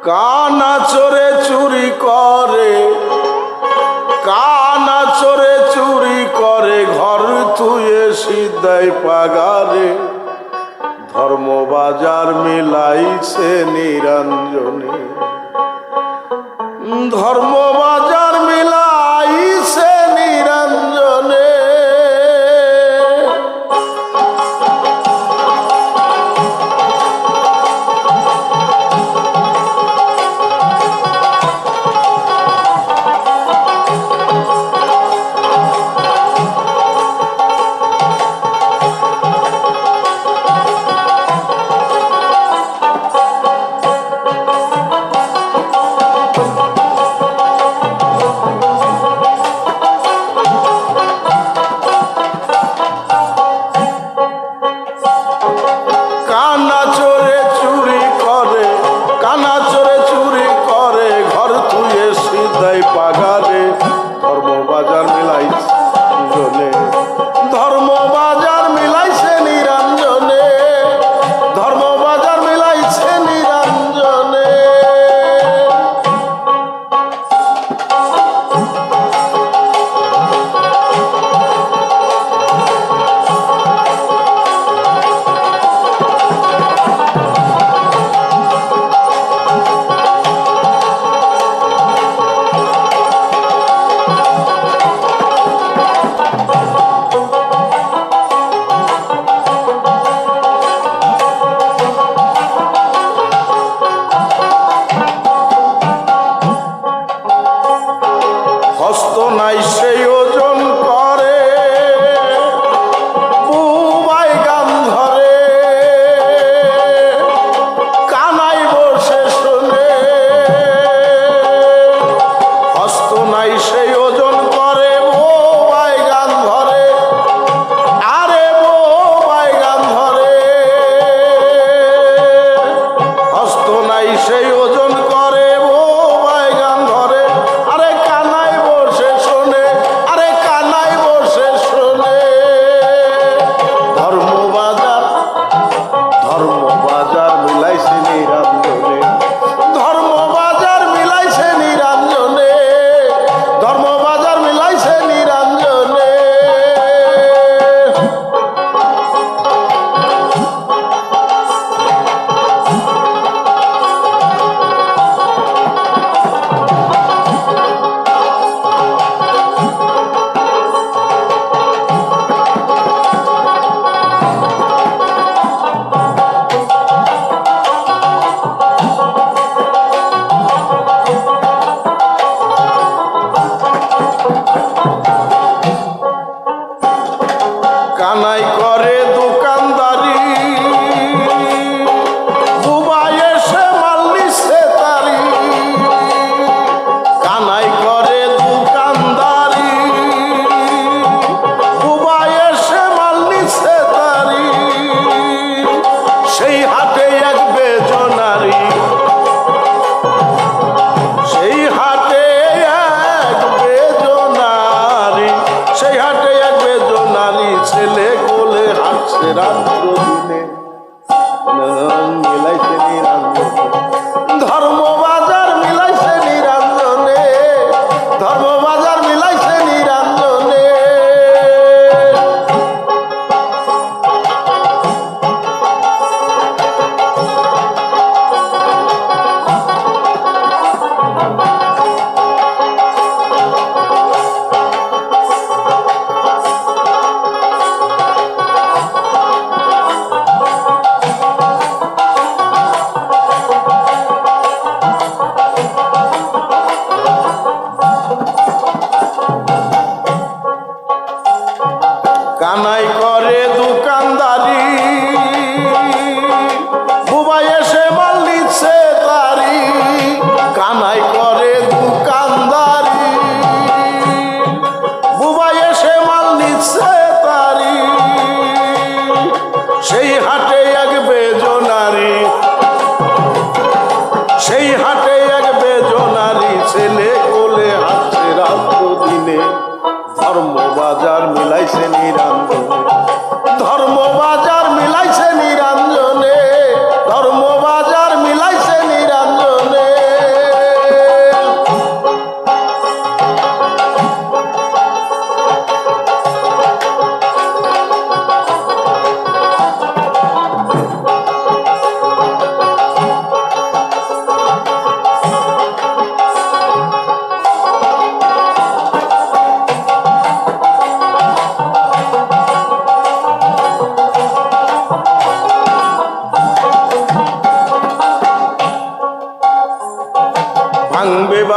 কানা চোরে চুরি করে, কানা চোরে চুরি করে, ঘর থুয়ে সিদ্ধাই পাগারে। ধর্মবাজার মিলাইছে নিরঞ্জনে, ধর্মবাজার মিলাইছে নিরঞ্জনে। পাগারে ধর্মবাজার মিলাইছে নিরঞ্জনে, ধর্মবাজার মিলাইছে নিরঞ্জনে, ধর্মবাজার মিলাইছে নিরঞ্জনে। হস্ত নাই সেই ওজন করে, বুবাই গান ধরে, কানাই বসে শুনে। হস্ত নাই সেই ওজন করে, বুবাই গান ধরে, আরে বুবাই গান ধরে। হস্ত নাই সেই ওজন করে, বুবাই গান ধরে, আরে কানাই বসে শোনে, আরে কানাই বসে শোনে। ধর্মবাজার, ধর্মবাজার মিলাইছে নিরঞ্জনে, ধর্মবাজার মিলাইছে নিরঞ্জনে, ধর্মবাজার মিলাইছে নিরঞ্জনে। কানাই করে দোকানদারি, বুবাই এসে মাল নিছে তারি। কানাই করে দোকানদারি, বুবাই এসে মাল নিছে তারি। সেই হাটে এক বেজনারি, সেই হাটে এক বেজনারি, সেই হাটে এক বেজনারি। ছেলে কোলে হাঁটছে রাত্র দিনে, মিলাইছে নিরঞ্জনে, ধর্মবাজার মিলাইছে নিরঞ্জনে, ধর্মবাজার মিলাইছে নিরঞ্জনে। কানাই করে দোকানদারি, বুবাই এসে মাল নিচ্ছে তারি। কানাই করে দোকানদারি, বুবাই এসে মাল নিচ্ছে তারি। সেই হাটে এক বেজনারি, সেই হাটে এক বেজনারি। ছেলে কোলে হাঁটছে রাত্র দিনে, ধর্মবাজার মিলাইছে নিরঞ্জনে, ধর্মবাজার মিলাইছে নিরঞ্জনে, ধর্মবাজার মিলাইছে নিরঞ্জনে।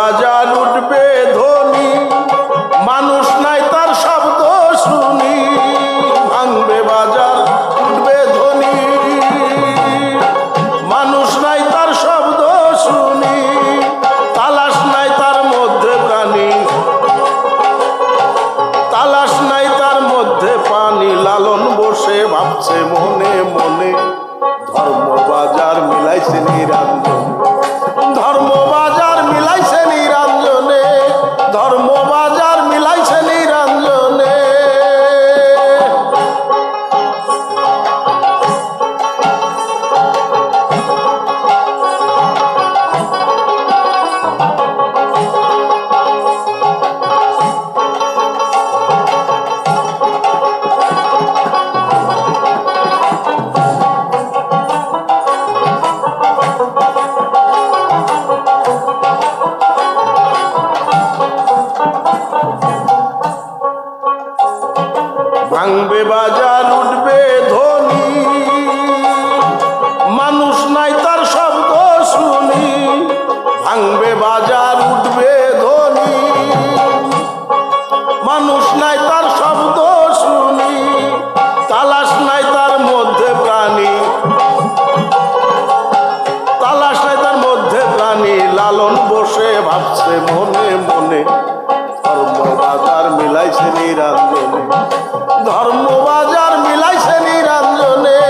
বাজার উঠবে ধ্বনি, মানুষ নাই তার শব্দ শুনি। ভাঙবে বাজার উঠবে ধ্বনি, মানুষ নাই তার শব্দ শুনি। তালাশ নাই তার মধ্যে প্রাণী, তালাশ নাই তার মধ্যে পানি। লালন বসে ভাবছে মনে মনে, ধর্ম বাজার মিলাইছে নিরঞ্জন, ধর্ম বাজার মিলাইছে নিরঞ্জনে, ধর্ম বাজার মিলাইছে নিরঞ্জনে। ভাঙবে বাজার উঠবে ধ্বনি, মানুষ নাই তার শব্দ শুনি। ভাঙবে বাজার উঠবে ধ্বনি, মানুষ নাই তার শব্দ শুনি। তালাশ নাই তার মধ্যে প্রাণী, তালাশ নাই তার মধ্যে প্রাণী। লালন বসে ভাবছে মনে মনে, ধর্ম বাজার মিলাইছে নিরঞ্জনে, ধর্ম বাজার মিলাইছে নিরঞ্জনে,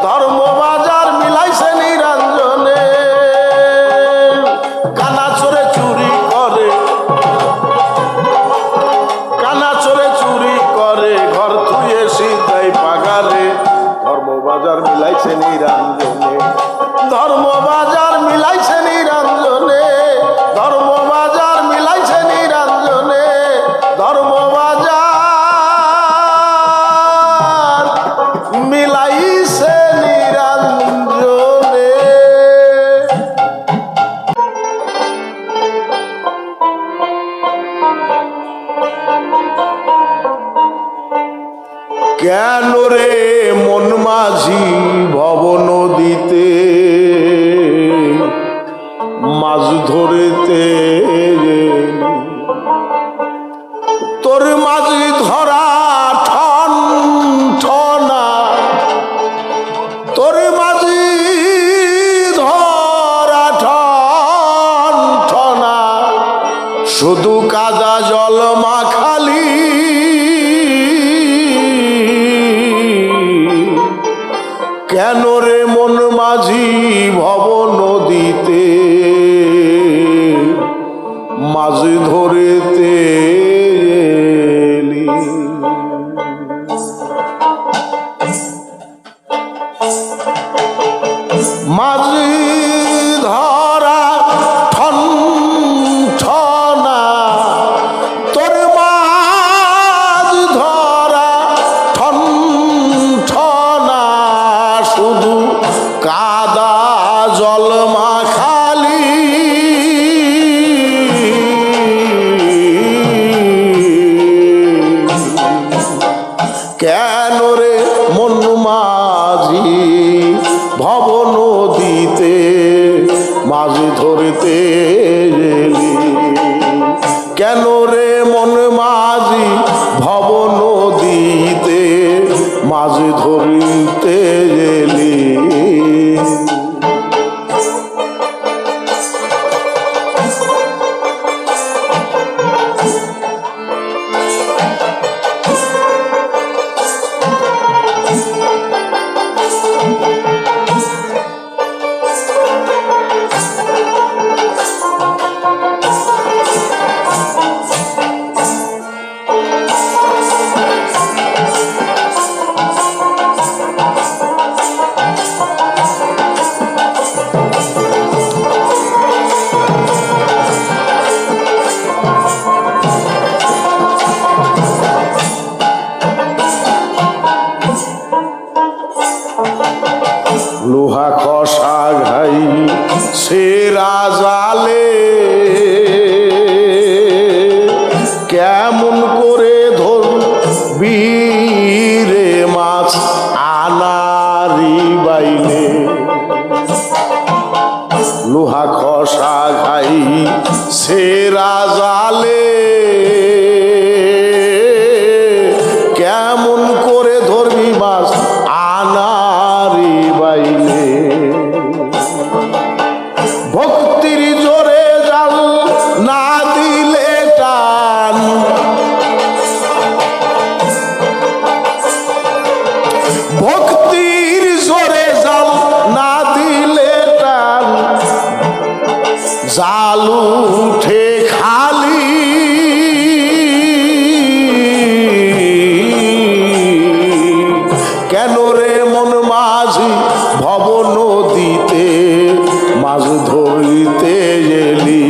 ধর্ম বাজার মিলাইছে নিরঞ্জনে। কানা চোরে চুরি করে, কানা চোরে চুরি করে, ঘর থুয়ে সিধাই পাগারে। ধর্ম বাজার মিলাইছে নিরঞ্জনে, ধর্ম বাজার মিলাইছে নিরঞ্জনে, ধর্ম বাজার মিলাইছে নিরঞ্জনে, ধর্ম বাজার মিলাইছে নিরঞ্জনে। কেন রে মন মাঝি ভব নদীতে, মাছ ধরেতে তোর মাঝি ধরা ঠন ঠনা, তোর মাঝি ধরা ঠন ঠনা। শুধু কাদা জল মাখালি, কেন রে মন মাঝি ভব নদীতে, মাছ ধরেতে এলি। মাঝি ধরা ঠন ঠনা, তোর মাছ ধরা ঠন ঠনা। শুধু কাদা জল মাখালি, কেন রে মন মাঝি ভব নদীতে, মাছ ধরতে এলি। কেন রে মন মাঝি ভব নদীতে, মাছ ধরতে এলি। লোহা খসা ঘাই সেরা জালে, কেমন করে ধরবি রে মাছ আনারি বাইলে। লোহা খসা ঘাই সেরা জালে কেমন করে ধরবি মাছ আনারি বাইলে ভক্তির জোরে জাল না দিলে টান ভক্তির জোরে জাল না দিলে টান জাল উঠে খালি কেন রে মন মাঝি ভব নদীতে মাছ ধরিতে এলি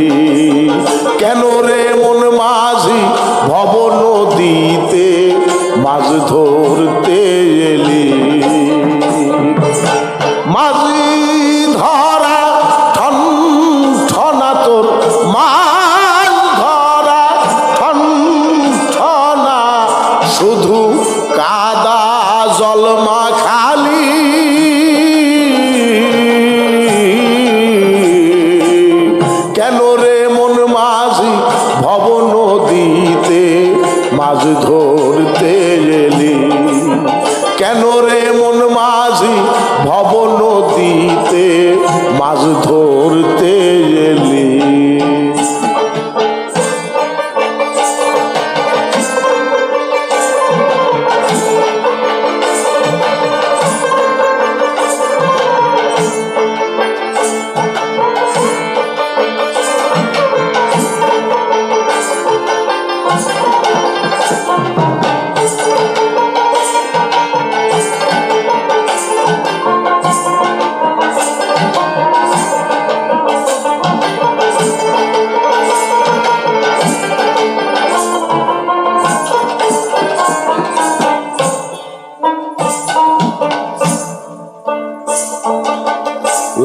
কেন রে মন মাঝি ভব নদীতে মাছ ধরতে এলি মাঝি ধরা ঠন ঠনা তোর মাছ ধরা ঠন ঠনা শুধু কাদা জলমা খালি কেন রে মন মাঝি ভব নদীতে মাছ ধরতে এলি কেন রে মন মাঝি ভব নদীতে মাছ ধরতে এলি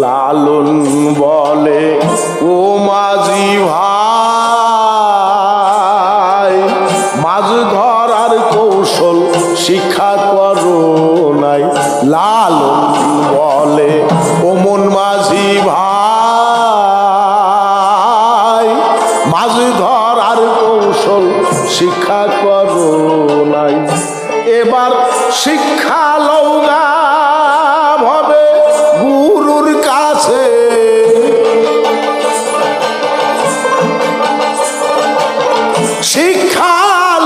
লালন বলে ও মাঝি ভাই মাছ ধরার কৌশল শিক্ষা করো নাই লালন বলে ও মন মাঝি ভাই মাছ ধরার কৌশল শিক্ষা করো নাই এবার শিক্ষা লৌগা ভাবে গুরুর কাছে শিক্ষা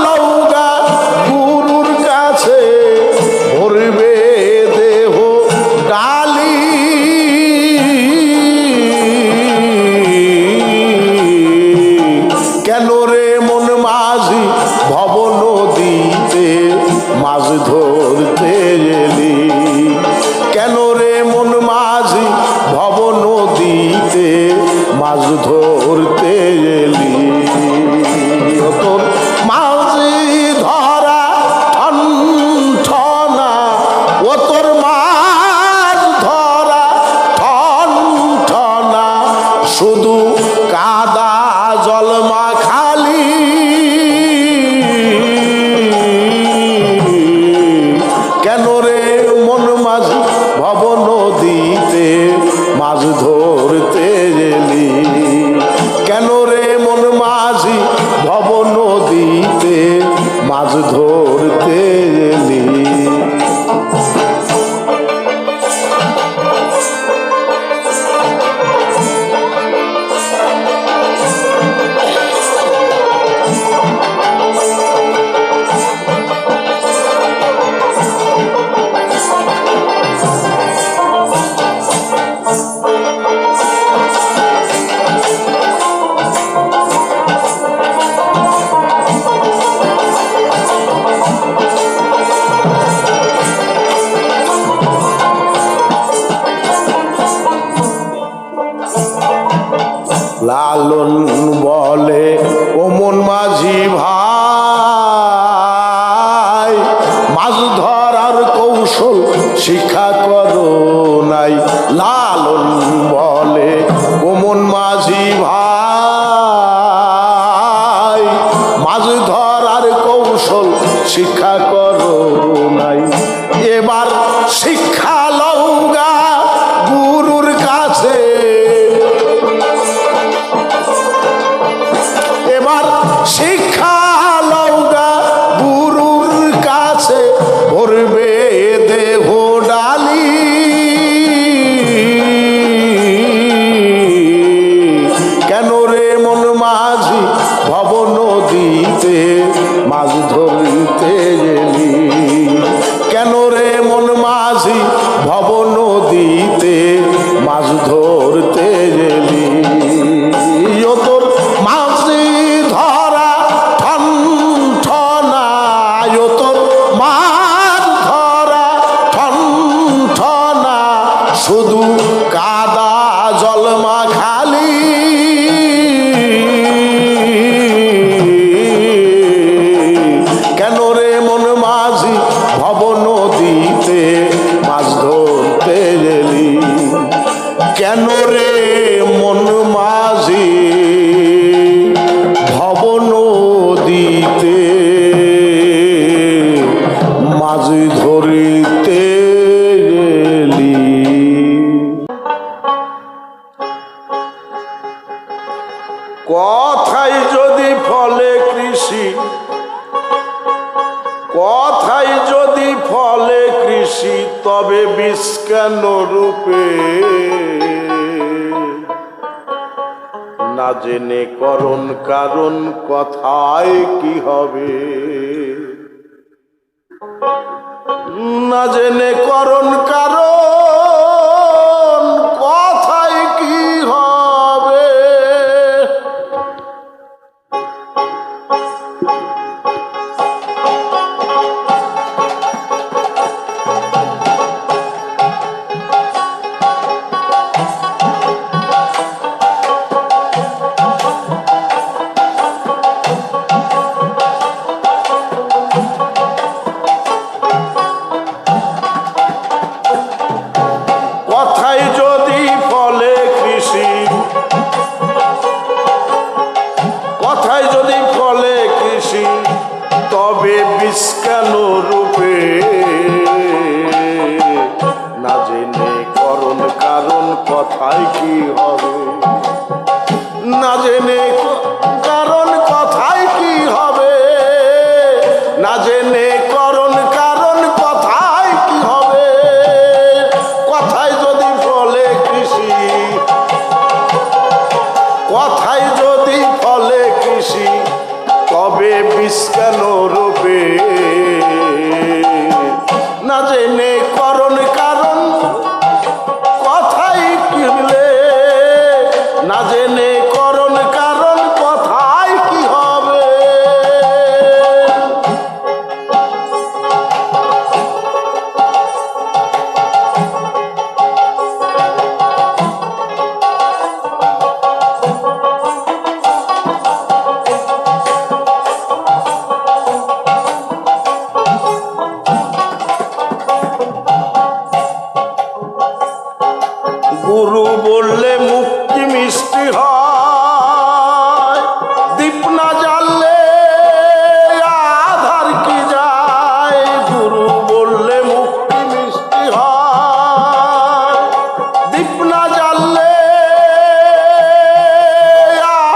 লৌগা গুরুর কাছে ভরবে দেহ ডালি কেন রে মন মাঝি ভব নদীতে মাছ ধরতে এলি কেন রে মন মাঝি ভব নদীতে মাছ ধরতে এলি তোর মাঝি ধরা ঠন ঠনা ও তোর মাছ ধরা ঠন ঠনা শুধু কাদা জলমা খালি কেন রে মন মাঝি ভব নদীতে মাছ ধরতে এলি কেন রে মন মাঝি ভব নদীতে মাছ ধরতে এলি লালন বলে ও মন মাঝি ভাই মাছ ধরার কৌশল শিক্ষা করো নাই লালন বলে ও মন মাঝি ভাই মাছ ধরার কৌশল শিক্ষা করো নাই এবার শিক্ষা লৌগা গুরুর কাছে ধরতে গেলি ও তোর মাঝি ধরা ঠনঠনা ও তোর মাছ ধরা ঠনঠনা শুধু কাদা জলমা খালি কেন রে মন মাঝি ভব নদীতে মাছ ধরতে গেলি কেন রে মন মাঝি ভব নদীতে মাছ ধরিতে গেলি। কথাই যদি ফলে কৃষি কথাই যদি ফলে কৃষি তবে বিষ কেন রূপে না জেনে করণ কারণ কথায় কি হবে না জেনে করণ কারণ কথায় কি হবে তবে বিষ কেন রূপে না জেনে করণ কারণ কথায় কি হবে না জেনে কারণ কথায় কি হবে না জেনে করণ কারণ কথায় কি হবে কথায় যদি ফলে কৃষি কথায় যদি ফলে কৃষি তবে বিষ কেন রূপে না জেনে করণ কারণ কথাই কিনলে না জেনে করণ কারণ কথায় কি হবে গুরু বললে মুক্তি মিষ্টি হয় দীপ না জ্বাললে আধার কি যায় গুরু বললে মুক্তি মিষ্টি হয় দীপ না জ্বাললে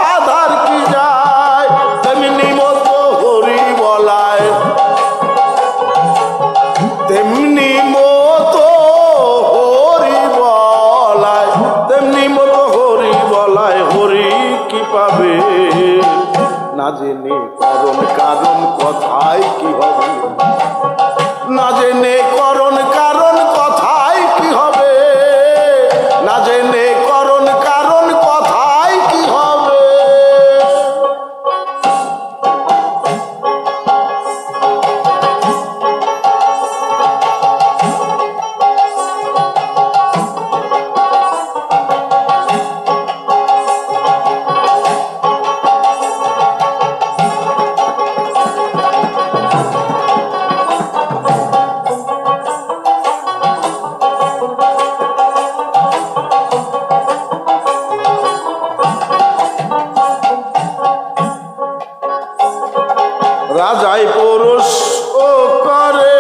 আধার কি যায় তেমনি মতো হরি বলায় তেমনি মতো হরি বলায় তেমনি মতো হরি বলায় হরি কি পাবে না জেনে করণ কারণ কথায় কি হবে না জেনে করণ কারণ কথায় কি হবে না জেনে করণ কারণ কথায় কি হবে রাজাই পৌরুষ ও করে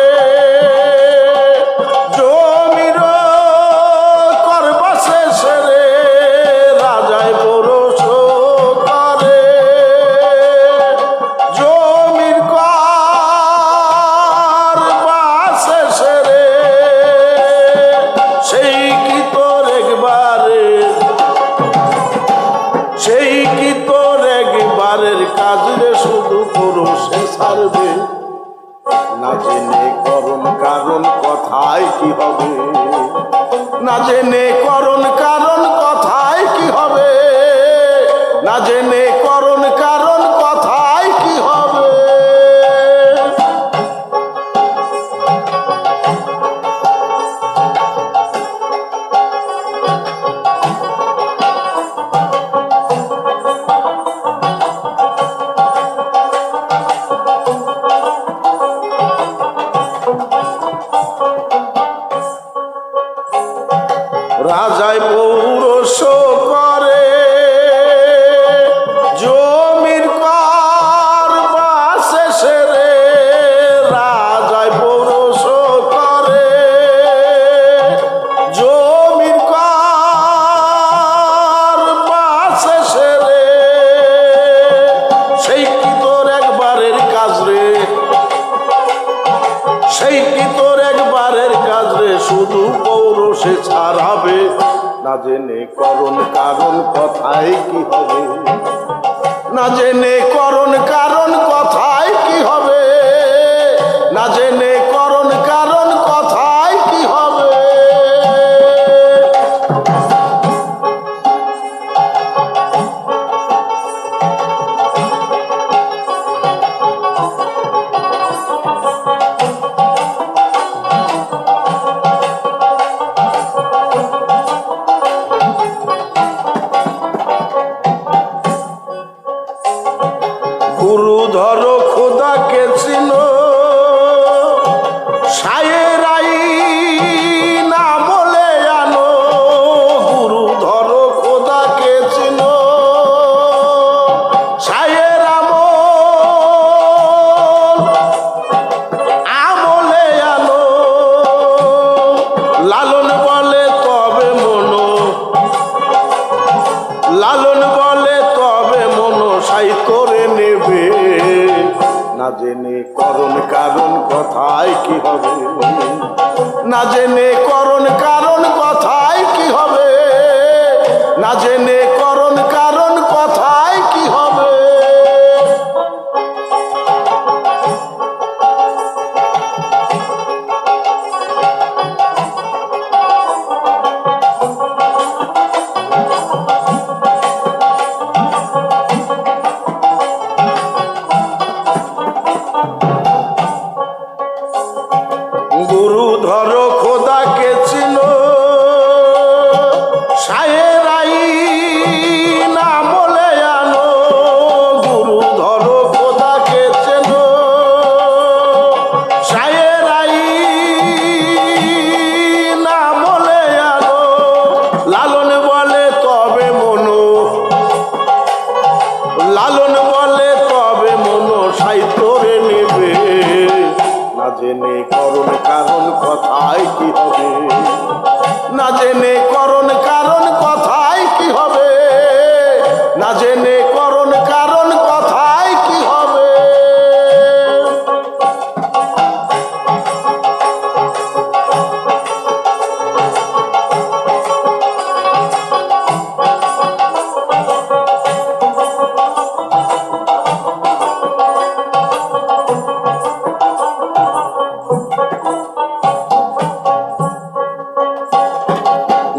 জমির করবা শেষে রে রাজাই পৌরুষ ও করে জমির করবা শেষে রে সেই কি তোর একবারে সেই কি তোর একবারের কাজ রে শুধু পুরুষে ছাড়বে না জেনে করণ কারণ কথায় কি হবে না জেনে করণ কারণ জেনে করণ কারণ কথায় কি হবে। রাজায় পৌরষ করে জমির কর বাসে রে, রাজায় পৌরষ করে জমির কর বাসে রে, সেই কি তোর একবারের কাজ রে, সেই কি তোর একবারের কাজ রে, শুধু পৌরষে ছাড়াবে, না জেনে করণ কারণ কথায় কি হবে, না জেনে করণ কারণ কথায় কি হবে, না জেনে করণ কারণ কথায় কি হবে। গুরু ধরো খোদাকে চিনো, সায়েরাই না বলে আনো, গুরু ধরো খোদাকে চিনো, সায়ের আমলে আনো, লালন বলে তবে মনো, লালন বলে তবে মনো সাই করে নেবে, না জেনে করণ কারণ কথায় কি হবে, না জেনে করণ কারণ কথায় কি হবে, না জেনে করণ কারণ কথায় কি হবে। গুরু ধরো খোদাকে চিনো, সায়েরাই না বলে আনো, গুরু ধরো খোদাকে চেনো, সায়েরাই না বলে আনো, লালন বলে তবে মনো, লালন বলে তবে মনো সাই তোরে নেবে, না জেনে করণ কারণ কথায় কি হবে, না জেনে করণ কারণ কথায় কি হবে, না জেনে করণ কারণ কথায় কি হবে।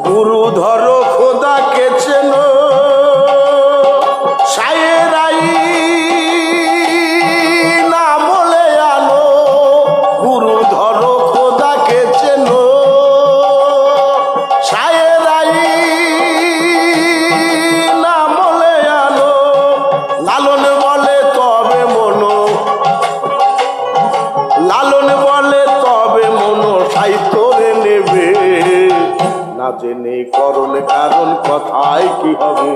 গুরু ধরো খোদাকে চেনো, সায়েরাই না বলে আনো, গুরু ধরো খোদাকে চেনো, সায়েরাই না বলে আনো, লালন বলে তবে মনো, লালন বলে তবে মনো সাই তোরে নেবে, না জেনে করণ কারণ কথায় কি হবে,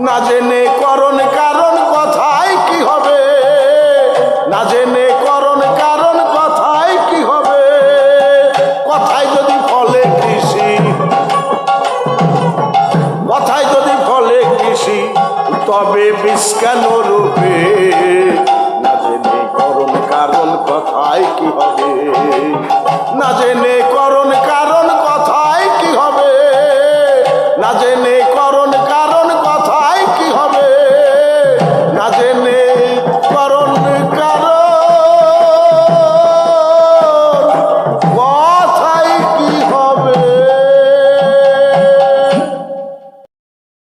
না জেনে করণ কারণ কথায় কি হবে, না জেনে করণ কারণ কথায় কি হবে। কথায় যদি ফলে কৃষি, কথায় যদি ফলে কৃষি, তবে বিষ কেন রূপে, না জেনে করণ কারণ কথায় কি হবে, না জেনে